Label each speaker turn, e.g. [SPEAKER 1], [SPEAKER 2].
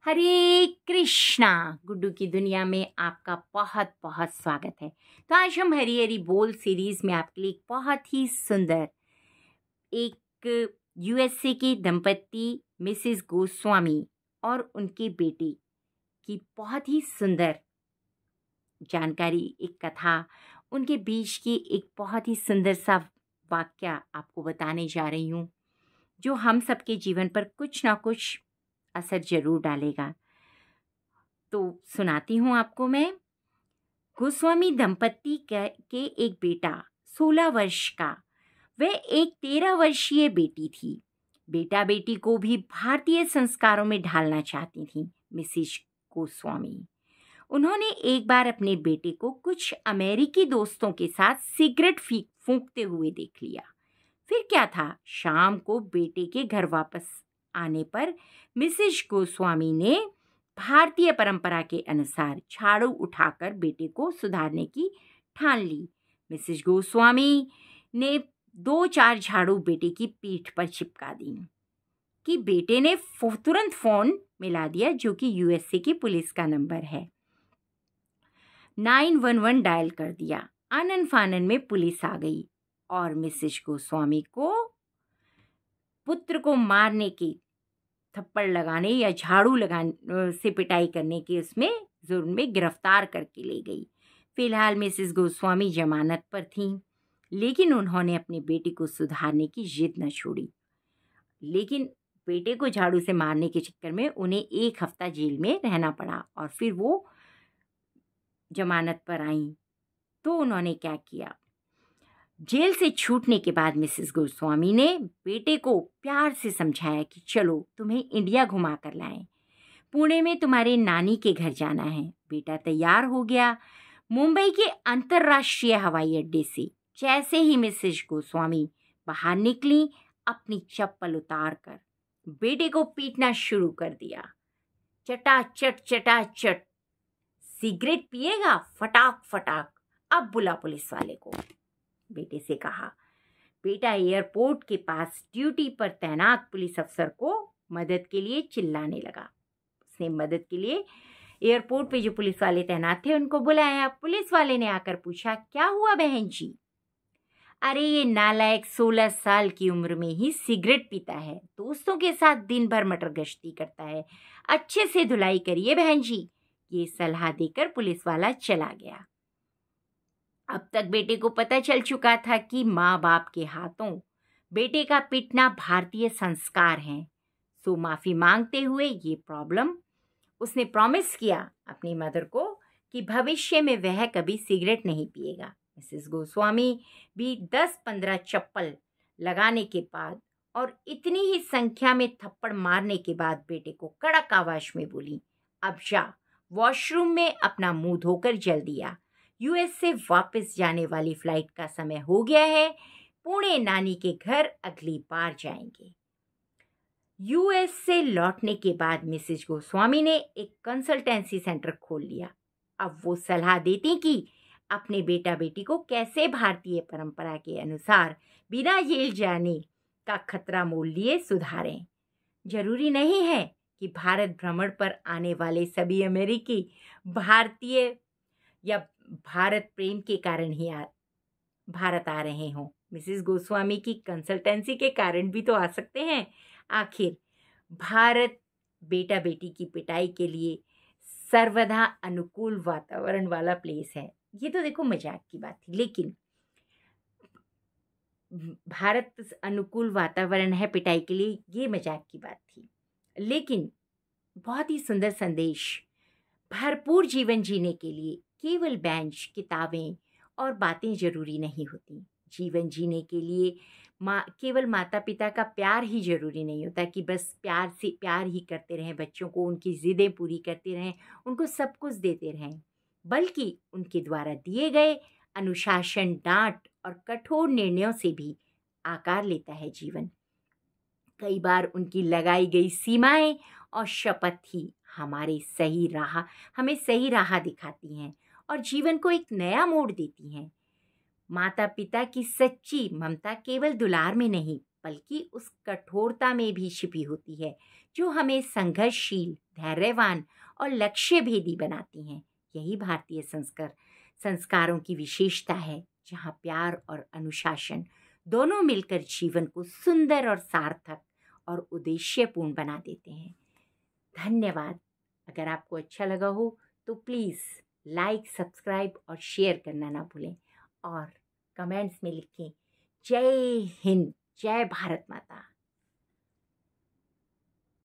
[SPEAKER 1] हरे कृष्णा। गुड्डू की दुनिया में आपका बहुत बहुत स्वागत है। तो आज हम हरी हरी बोल सीरीज में आपके लिए एक बहुत ही सुंदर एक यूएसए के दंपत्ति मिसेस गोस्वामी और उनके बेटे की बहुत ही सुंदर जानकारी, एक कथा, उनके बीच की एक बहुत ही सुंदर सा वाक्या आपको बताने जा रही हूँ, जो हम सबके जीवन पर कुछ ना कुछ असर जरूर डालेगा। तो सुनाती हूँ आपको मैं। गोस्वामी दंपत्ति के एक बेटा 16 वर्ष का, वह एक 13 वर्षीय बेटी थी। बेटा बेटी को भी भारतीय संस्कारों में ढालना चाहती थी मिसेस गोस्वामी। उन्होंने एक बार अपने बेटे को कुछ अमेरिकी दोस्तों के साथ सिगरेट फूंकते हुए देख लिया। फिर क्या था, शाम को बेटे के घर वापस आने पर मिसेस गोस्वामी ने भारतीय परंपरा के अनुसार झाड़ू उठाकर बेटे को सुधारने की ठान ली। मिसेस गोस्वामी ने 2-4 झाड़ू बेटे की पीठ पर चिपका दी कि बेटे ने तुरंत फोन मिला दिया, जो कि यूएसए की पुलिस का नंबर है। 911 डायल कर दिया। आनन फानन में पुलिस आ गई और मिसेस गोस्वामी को पुत्र को मारने की, थप्पड़ लगाने या झाड़ू लगाने से पिटाई करने के उसमें जुर्म में गिरफ्तार करके ले गई। फिलहाल मिसेस गोस्वामी जमानत पर थीं, लेकिन उन्होंने अपने बेटे को सुधारने की जिद न छोड़ी। लेकिन बेटे को झाड़ू से मारने के चक्कर में उन्हें 1 हफ्ता जेल में रहना पड़ा और फिर वो जमानत पर आईं। तो उन्होंने क्या किया, जेल से छूटने के बाद मिसेस गोस्वामी ने बेटे को प्यार से समझाया कि चलो तुम्हें इंडिया घुमा कर लाएं, पुणे में तुम्हारे नानी के घर जाना है। बेटा तैयार हो गया। मुंबई के अंतर्राष्ट्रीय हवाई अड्डे से जैसे ही मिसेस गोस्वामी बाहर निकली, अपनी चप्पल उतार कर बेटे को पीटना शुरू कर दिया। चटाचट चटाचट। सिगरेट पिएगा? फटाक फटाक। अब बुला पुलिस वाले को, बेटे से कहा। बेटा एयरपोर्ट के पास ड्यूटी पर तैनात पुलिस अफसर को मदद के लिए चिल्लाने लगा। उसने मदद के लिए एयरपोर्ट पे जो पुलिस वाले तैनात थे उनको बुलाया। पुलिस वाले ने आकर पूछा, क्या हुआ बहन जी? अरे ये नालायक 16 साल की उम्र में ही सिगरेट पीता है, दोस्तों के साथ दिन भर मटर गश्ती करता है, अच्छे से धुलाई करिए बहन जी। ये सलाह देकर पुलिस वाला चला गया। अब तक बेटे को पता चल चुका था कि माँ बाप के हाथों बेटे का पीटना भारतीय संस्कार है। सो माफी मांगते हुए उसने प्रॉमिस किया अपनी मदर को कि भविष्य में वह कभी सिगरेट नहीं पिएगा। मिसेस गोस्वामी भी 10-15 चप्पल लगाने के बाद और इतनी ही संख्या में थप्पड़ मारने के बाद बेटे को कड़क आवाज में बोली, अब जा वॉशरूम में अपना मुंह धोकर जल्दी आ। यूएस से वापस जाने वाली फ्लाइट का समय हो गया है। पुणे नानी के घर अगली बार जाएंगे। यूएस से लौटने के बाद मिसेस गोस्वामी ने एक कंसल्टेंसी सेंटर खोल लिया। अब वो सलाह देती कि अपने बेटा बेटी को कैसे भारतीय परंपरा के अनुसार बिना जेल जाने का खतरा मोल लिए सुधारें। जरूरी नहीं है कि भारत भ्रमण पर आने वाले सभी अमेरिकी भारतीय या भारत प्रेम के कारण ही भारत आ रहे हों। मिसेस गोस्वामी की कंसल्टेंसी के कारण भी तो आ सकते हैं। आखिर भारत बेटा बेटी की पिटाई के लिए सर्वदा अनुकूल वातावरण वाला प्लेस है। ये तो देखो मजाक की बात थी, लेकिन भारत अनुकूल वातावरण है पिटाई के लिए, ये मजाक की बात थी। लेकिन बहुत ही सुंदर संदेश। भरपूर जीवन जीने के लिए केवल बेंच, किताबें और बातें जरूरी नहीं होती। जीवन जीने के लिए केवल माता पिता का प्यार ही जरूरी नहीं होता कि बस प्यार से प्यार ही करते रहें, बच्चों को उनकी जिदें पूरी करते रहें, उनको सब कुछ देते रहें, बल्कि उनके द्वारा दिए गए अनुशासन, डांट और कठोर निर्णयों से भी आकार लेता है जीवन। कई बार उनकी लगाई गई सीमाएं और शपथ ही हमें सही राह दिखाती हैं और जीवन को एक नया मोड़ देती हैं। माता पिता की सच्ची ममता केवल दुलार में नहीं, बल्कि उस कठोरता में भी छिपी होती है जो हमें संघर्षशील, धैर्यवान और लक्ष्य भेदी बनाती हैं। यही भारतीय संस्कारों की विशेषता है, जहाँ प्यार और अनुशासन दोनों मिलकर जीवन को सुंदर और सार्थक और उद्देश्यपूर्ण बना देते हैं। धन्यवाद। अगर आपको अच्छा लगा हो तो प्लीज़ लाइक, सब्सक्राइब और शेयर करना ना भूलें और कमेंट्स में लिखें जय हिंद, जय भारत माता।